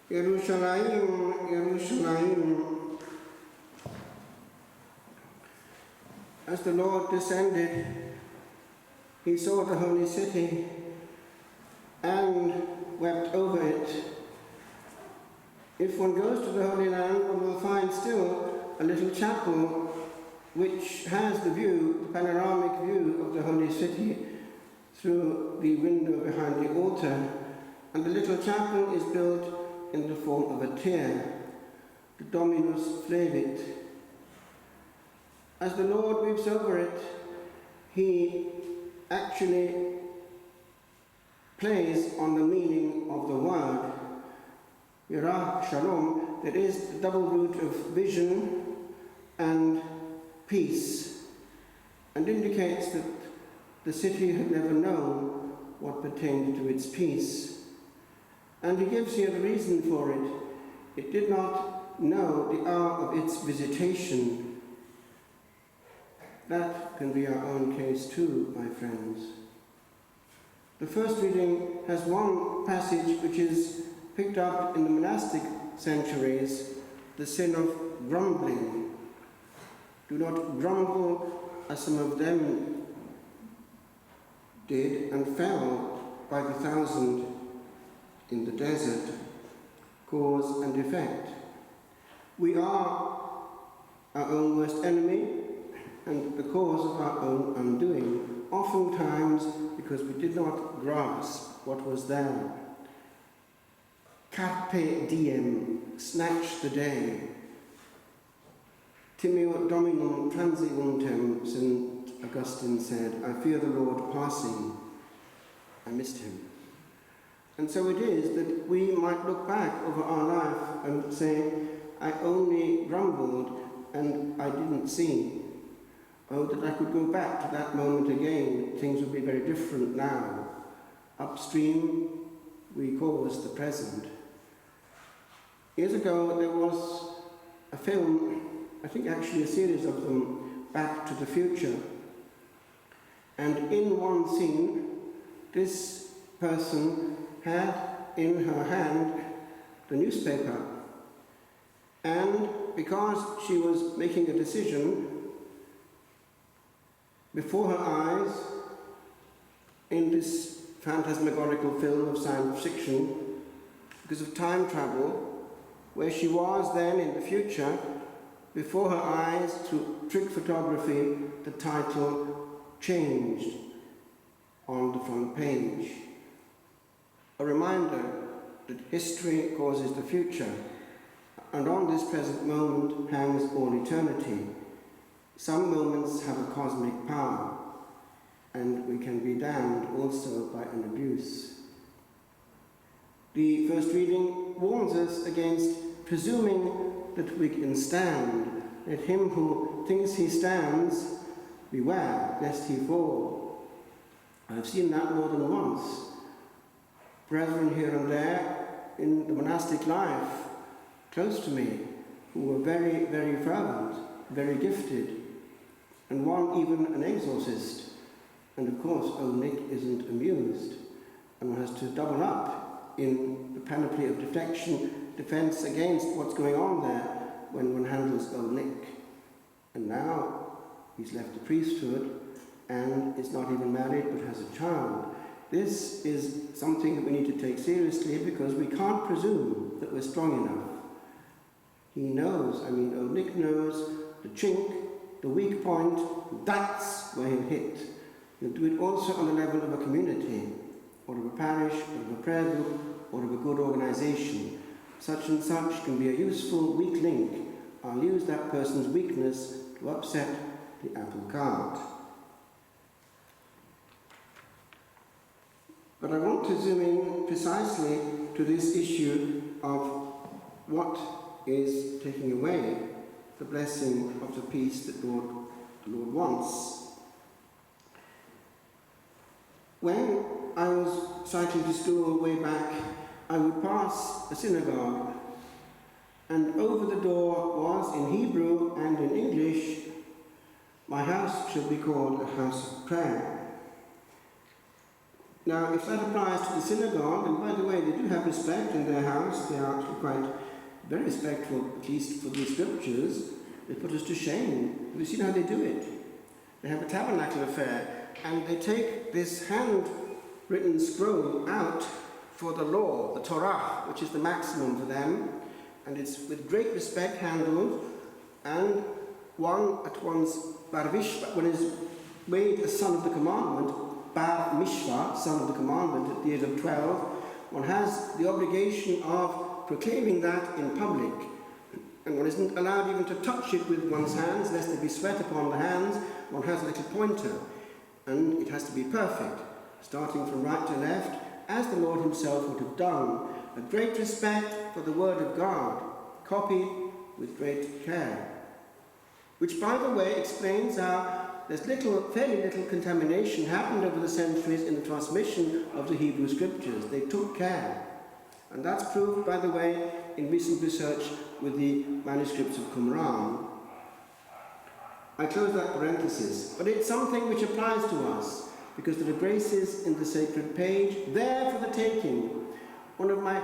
Yerushalaim, Yerushalaim. As the Lord descended, he saw the holy city and wept over it. If one goes to the Holy Land, one will find still a little chapel which has the view, the panoramic view of the holy city through the window behind the altar. And the little chapel is built in the form of a tier, the Dominus Flevit. As the Lord weeps over it, he actually plays on the meaning of the word. Yerushalaim, that is the double root of vision and peace, and indicates that the city had never known what pertained to its peace. And he gives here the reason for it. It did not know the hour of its visitation. That can be our own case too, my friends. The first reading has one passage which is picked up in the monastic centuries, the sin of grumbling. Do not grumble as some of them did and fell by the thousand in the desert. Cause and effect. We are our own worst enemy and the cause of our own undoing, oftentimes because we did not grasp what was there. Carpe diem, snatch the day. Timeo dominum transiuntem, St. Augustine said, I fear the Lord passing. I missed him. And so it is that we might look back over our life and say, I only grumbled and I didn't see. Oh, that I could go back to that moment again, things would be very different now. Upstream, we cause the present. Years ago, there was a film, I think actually a series of them, Back to the Future. And in one scene, this person had in her hand the newspaper. And because she was making a decision, before her eyes, in this phantasmagorical film of science fiction, because of time travel, where she was then in the future, before her eyes, through trick photography, the title changed on the front page. A reminder that history causes the future, and on this present moment hangs all eternity. Some moments have a cosmic power, and we can be damned also by an abuse. The first reading warns us against presuming that we can stand. Let him who thinks he stands beware lest he fall. I've seen that more than once. Brethren here and there in the monastic life, close to me, who were very, very fervent, very gifted, and one even an exorcist. And of course, old Nick isn't amused, and one has to double up in the panoply of defense against what's going on there when one handles old Nick. And now he's left the priesthood and is not even married but has a child. This is something that we need to take seriously because we can't presume that we're strong enough. He knows, old Nick knows the chink, the weak point, that's where he'll hit. He'll do it also on the level of a community, or of a parish, or of a prayer group, or of a good organization. Such and such can be a useful weak link. I'll use that person's weakness to upset the apple cart. But I want to zoom in precisely to this issue of what is taking away the blessing of the peace that the Lord wants. When I was cycling to school way back, I would pass a synagogue, and over the door was, in Hebrew and in English, "My house shall be called a house of prayer." Now, if that applies to the synagogue, and by the way, they do have respect in their house, they are actually quite very respectful, at least for the scriptures. They put us to shame. Have you seen how they do it? They have a tabernacle affair, and they take this handwritten scroll out for the law, the Torah, which is the maximum for them, and it's with great respect handled, and one at once bar mishvah, one is made a son of the commandment, bar mishvah, son of the commandment at the age of 12, one has the obligation of proclaiming that in public, and one isn't allowed even to touch it with one's hands, lest there be sweat upon the hands. One has a little pointer, and it has to be perfect, starting from right to left, as the Lord himself would have done. A great respect for the word of God, copied with great care. Which, by the way, explains how there's fairly little contamination happened over the centuries in the transmission of the Hebrew scriptures. They took care. And that's proved, by the way, in recent research with the manuscripts of Qumran. I close that parenthesis, but it's something which applies to us, because there are graces in the sacred page, there for the taking. One of my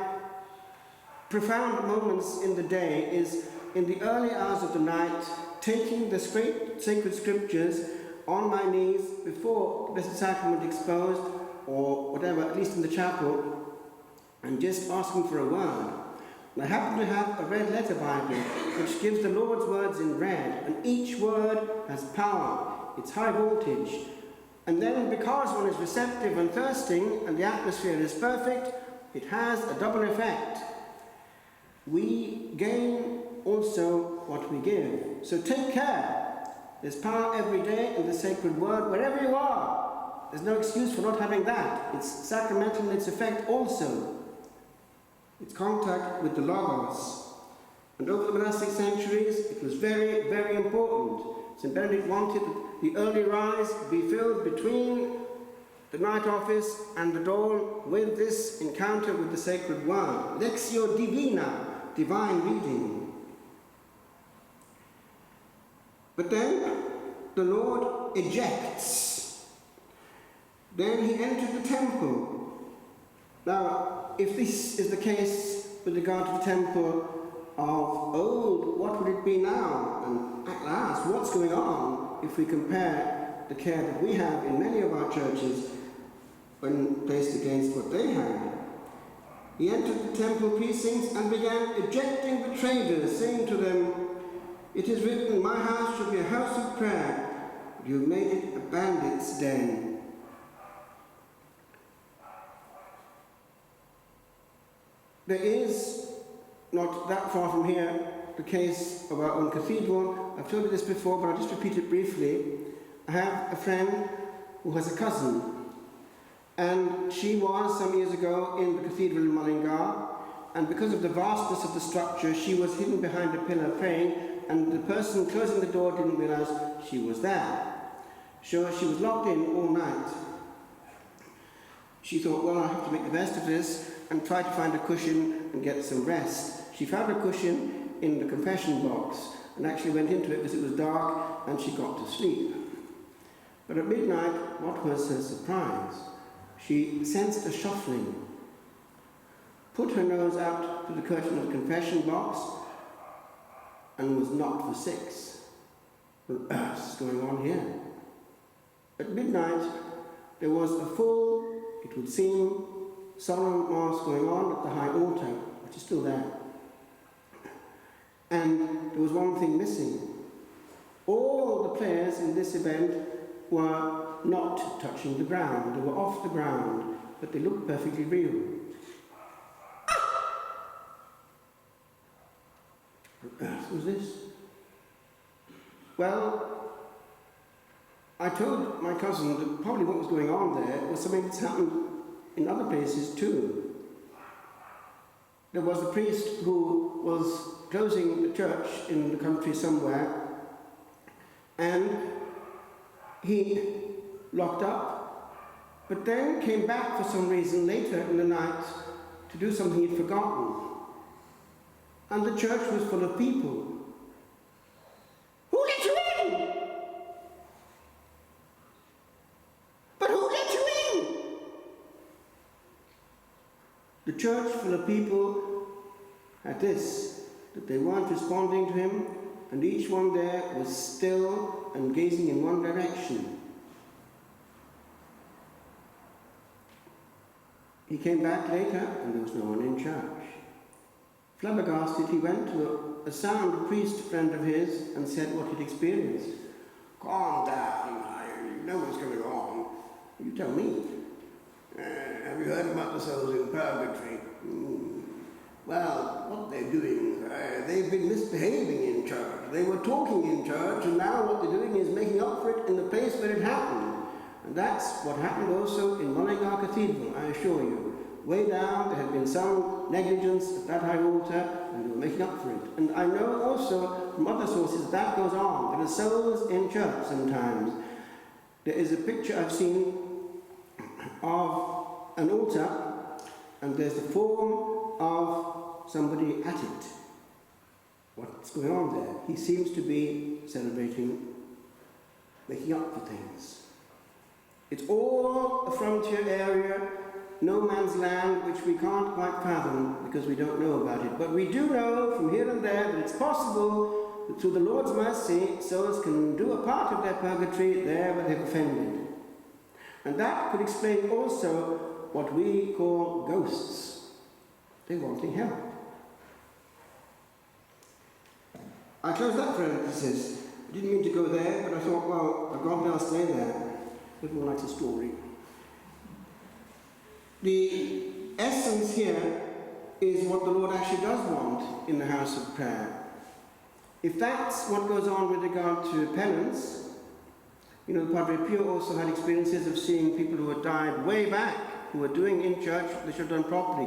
profound moments in the day is in the early hours of the night, taking the sacred scriptures on my knees before the Blessed Sacrament exposed, or whatever, at least in the chapel, and just asking for a word. And I happen to have a red letter Bible, which gives the Lord's words in red, and each word has power. It's high voltage. And then, because one is receptive and thirsting, and the atmosphere is perfect, it has a double effect. We gain also what we give. So take care. There's power every day in the sacred word, wherever you are. There's no excuse for not having that. It's sacramental in its effect also. It's contact with the Logos. And over the monastic centuries, it was very, very important. St. Benedict wanted the early rise be filled between the night office and the dawn with this encounter with the sacred word. Lectio Divina, divine reading. But then the Lord ejects. Then he entered the temple. Now, if this is the case with regard to the temple of old, what would it be now? And at last, what's going on if we compare the care that we have in many of our churches when placed against what they had? He entered the temple precincts and began ejecting the traders, saying to them, "It is written, my house shall be a house of prayer, but you have made it a bandit's den." There is, not that far from here, the case of our own cathedral. I've told you this before, but I'll just repeat it briefly. I have a friend who has a cousin, and she was, some years ago, in the cathedral in Mullingar, and because of the vastness of the structure, she was hidden behind a pillar praying, and the person closing the door didn't realize she was there. So she was locked in all night. She thought, well, I have to make the best of this, and try to find a cushion and get some rest. She found a cushion in the confession box and actually went into it because it was dark, and she got to sleep. But at midnight, what was her surprise? She sensed a shuffling, put her nose out to the curtain of the confession box, and was knocked for 6. What on earth is going on here? At midnight, there was a full, it would seem, solemn mass going on at the high altar, which is still there. And there was one thing missing. All the players in this event were not touching the ground. They were off the ground, but they looked perfectly real. What on earth was this? Well, I told my cousin that probably what was going on there was something that's happened in other places too. There was a priest who was closing the church in the country somewhere, and he locked up, but then came back for some reason later in the night to do something he'd forgotten. And the church was full of people. Who let you in? But who let you in? The church full of people had this, that they weren't responding to him, and each one there was still and gazing in one direction. He came back later, and there was no one in church. Flabbergasted, he went to a sound priest friend of his and said what he'd experienced. "Calm down, you know what's going on. You tell me. Have you heard about the souls in purgatory? Well, what they're doing, they've been misbehaving in church. They were talking in church, and now what they're doing is making up for it in the place where it happened. And that's what happened also in Mullingar Cathedral, I assure you. Way down, there had been some negligence at that high altar, and they were making up for it. And I know also from other sources that goes on. There are souls in church sometimes. There is a picture I've seen of an altar, and there's the form of somebody at it. What's going on there? He seems to be celebrating, making up for things. It's all a frontier area, no man's land, which we can't quite fathom because we don't know about it. But we do know from here and there that it's possible that through the Lord's mercy, souls can do a part of their purgatory there where they've offended. And that could explain also what we call ghosts. They're wanting help. I close that parenthesis. I didn't mean to go there, but I thought, well, God will stay there. A bit more like a story. The essence here is what the Lord actually does want in the house of prayer. If that's what goes on with regard to penance, you know, Padre Pio also had experiences of seeing people who had died way back, who were doing in church what they should have done properly,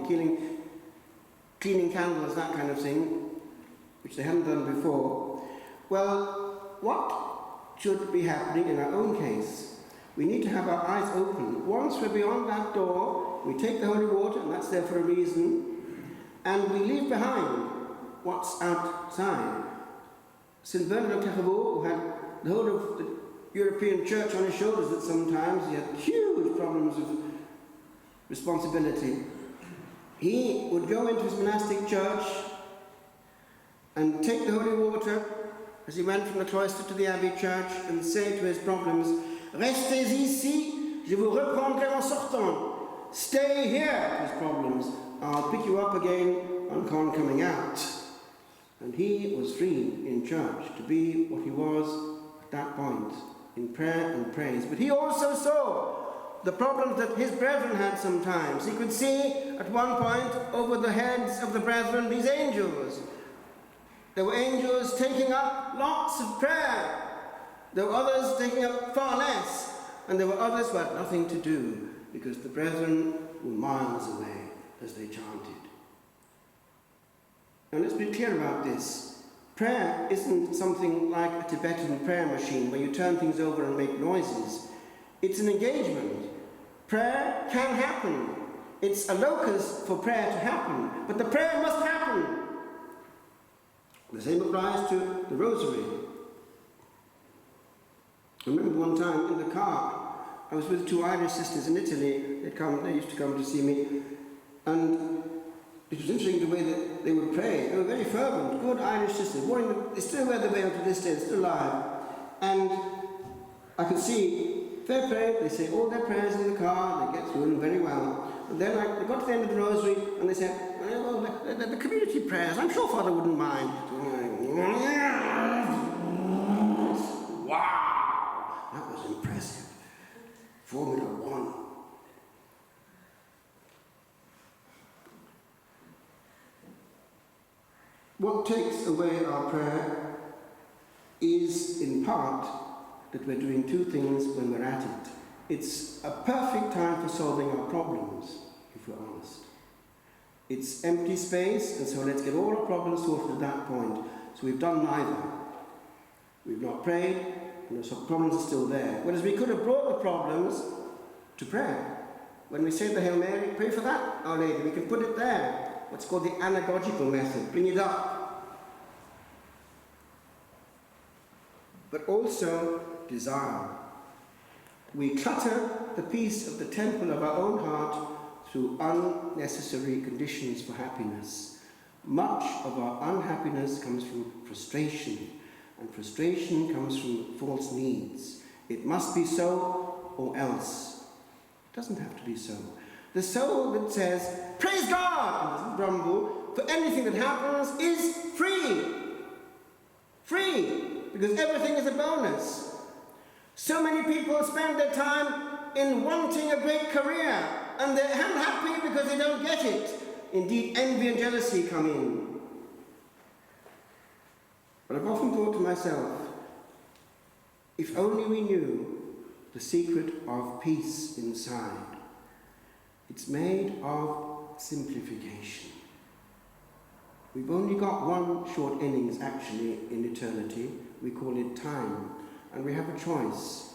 cleaning candles, that kind of thing, which they hadn't done before. Well, what should be happening in our own case? We need to have our eyes open. Once we're beyond that door, we take the holy water, and that's there for a reason, and we leave behind what's outside. St. Bernard of Clairvaux, who had the whole of the European church on his shoulders at some times, he had huge problems of responsibility. He would go into his monastic church and take the holy water as he went from the cloister to the abbey church and say to his problems, "Restez ici, je vous reprendrai en sortant." Stay here, his problems. I'll pick you up again on coming out. And he was free in church to be what he was at that point, in prayer and praise. But he also saw the problems that his brethren had sometimes. He could see at one point over the heads of the brethren these angels. There were angels taking up lots of prayer. There were others taking up far less. And there were others who had nothing to do because the brethren were miles away as they chanted. Now let's be clear about this. Prayer isn't something like a Tibetan prayer machine where you turn things over and make noises. It's an engagement. Prayer can happen. It's a locus for prayer to happen, but the prayer must happen. The same applies to the rosary. I remember one time in the car, I was with two Irish sisters in Italy. They used to come to see me, and it was interesting the way that they would pray. They were very fervent, good Irish sisters. They still wear the veil to this day, they're still alive. And I could see their prayer, they say all their prayers in the car, they get through them very well. And then they got to the end of the rosary, and they said, well, the community prayers, I'm sure Father wouldn't mind. Wow, that was impressive. Formula 1. What takes away our prayer is, in part, that we're doing two things when we're at it. It's a perfect time for solving our problems, if we're honest. It's empty space, and so let's get all our problems sorted at that point. So we've done neither. We've not prayed, and the problems are still there. Whereas we could have brought the problems to prayer. When we say the Hail Mary, pray for that, Our Lady. We can put it there. What's called the anagogical method. Bring it up. But also desire. We clutter the peace of the temple of our own heart through unnecessary conditions for happiness. Much of our unhappiness comes from frustration, and frustration comes from false needs. It must be so or else. It doesn't have to be so. The soul that says, praise God, and doesn't grumble for anything that happens is free. Free, because everything is a bonus. So many people spend their time in wanting a great career, and they're unhappy because they don't get it. Indeed, envy and jealousy come in. But I've often thought to myself, if only we knew the secret of peace inside. It's made of simplification. We've only got one short innings, actually, in eternity. We call it time, and we have a choice.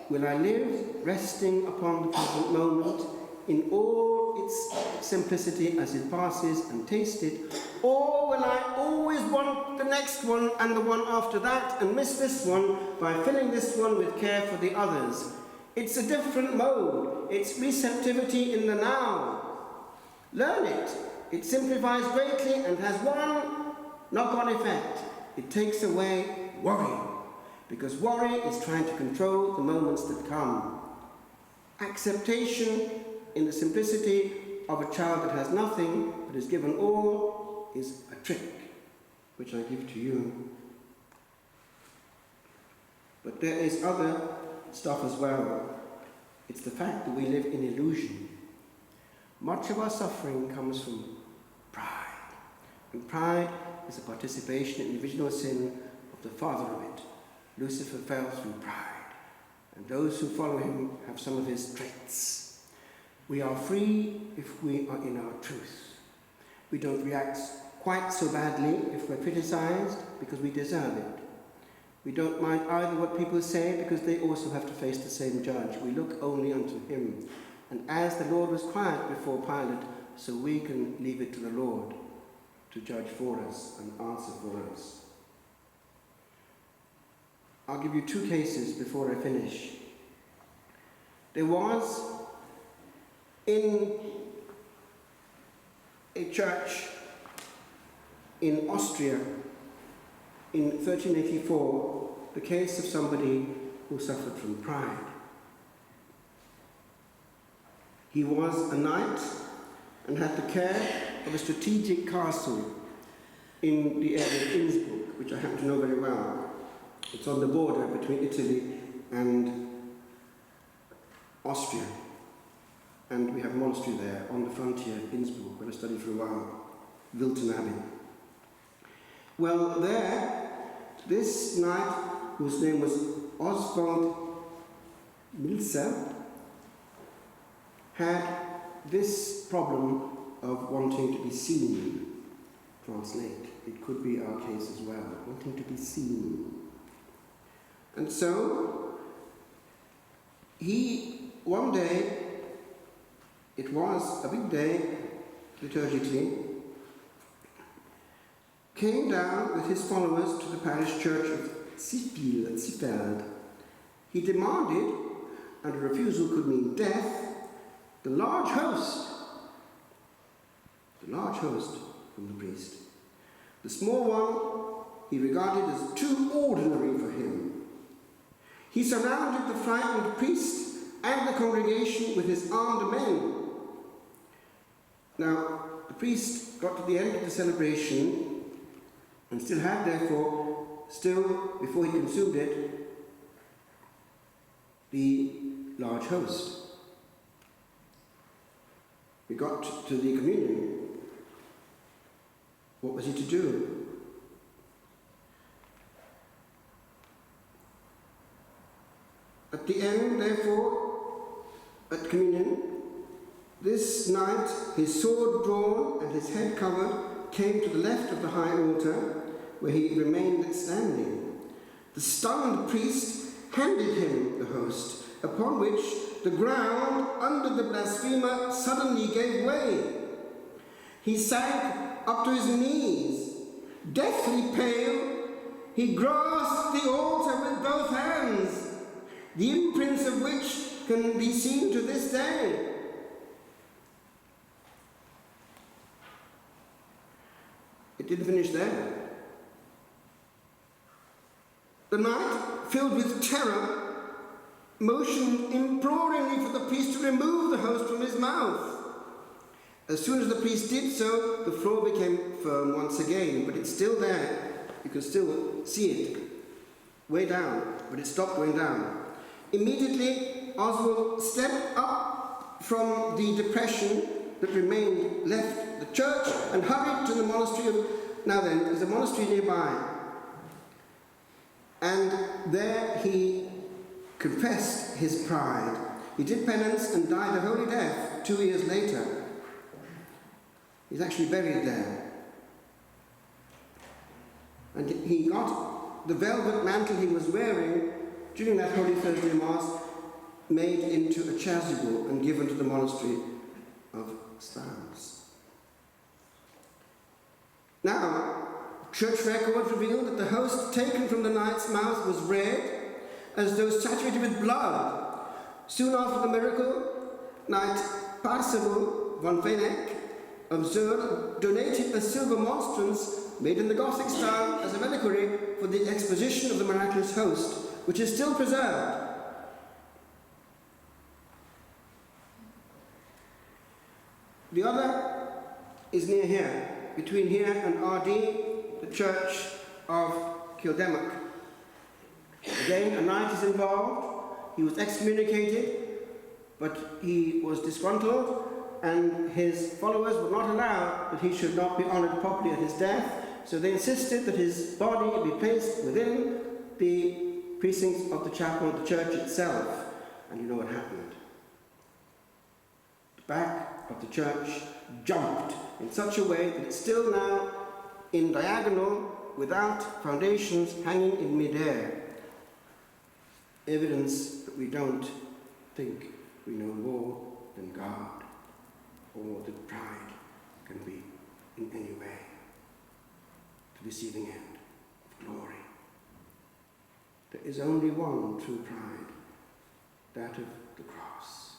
Will I live resting upon the present moment in all its simplicity as it passes and taste it, or will I always want the next one and the one after that and miss this one by filling this one with care for the others? It's a different mode. It's receptivity in the now. Learn it. It simplifies greatly and has one knock-on effect. It takes away worry, because worry is trying to control the moments that come. Acceptation in the simplicity of a child that has nothing but is given all is a trick, which I give to you. But there is other stuff as well. It's the fact that we live in illusion. Much of our suffering comes from pride. And pride is a participation in the original sin of the father of it. Lucifer fell through pride, and those who follow him have some of his traits. We are free if we are in our truth. We don't react quite so badly if we're criticized, because we deserve it. We don't mind either what people say, because they also have to face the same judge. We look only unto him. And as the Lord was quiet before Pilate, so we can leave it to the Lord to judge for us and answer for us. I'll give you two cases before I finish. There was in a church in Austria in 1384 the case of somebody who suffered from pride. He was a knight and had the care of a strategic castle in the area of Innsbruck, which I happen to know very well. It's on the border between Italy and Austria. And we have a monastery there on the frontier, Innsbruck, where I studied for a while, Wilton Abbey. Well, there, this knight, whose name was Oswald Milzer, had this problem of wanting to be seen. Translate. It could be our case as well, wanting to be seen. And so, he, one day, it was a big day, liturgically, came down with his followers to the parish church of Ziffeld. He demanded, and a refusal could mean death, the large host from the priest. The small one he regarded as too ordinary for him. He surrounded the frightened priest and the congregation with his armed men. Now, the priest got to the end of the celebration and still had, therefore, before he consumed it, the large host. We got to the communion. What was he to do? At the end, therefore, at communion, this knight, his sword drawn and his head covered, came to the left of the high altar, where he remained standing. The stunned priest handed him the host, upon which the ground under the blasphemer suddenly gave way. He sank up to his knees. Deathly pale, he grasped the altar with both hands, the imprints of which can be seen to this day. didn't finish there. The knight, filled with terror, motioned imploringly for the priest to remove the host from his mouth. As soon as the priest did so, the floor became firm once again, but it's still there. You can still see it, way down, but it stopped going down. Immediately, Oswald stepped up from the depression that remained, left the church, and hurried to the monastery of... Now then, there's a monastery nearby. And there he confessed his pride. He did penance and died a holy death 2 years later. He's actually buried there. And he got the velvet mantle he was wearing during that Holy Thursday Mass made into a chasuble and given to the monastery of Stans. Now, church records reveal that the host taken from the knight's mouth was red, as though saturated with blood. Soon after the miracle, Knight Parzival von Veneck of Zur donated a silver monstrance made in the Gothic style as a reliquary for the exposition of the miraculous host, which is still preserved. The other is near here, between here and Ardee, the church of Kildemmoch. Again, a knight is involved. He was excommunicated, but he was disgruntled, and his followers would not allow that he should not be honoured properly at his death, so they insisted that his body be placed within the precincts of the chapel of the church itself. And you know what happened. The back of the church jumped in such a way that it's still now in diagonal, without foundations, hanging in mid-air. Evidence that we don't think we know more than God, or that pride can be in any way the receiving end of glory. There is only one true pride, that of the cross.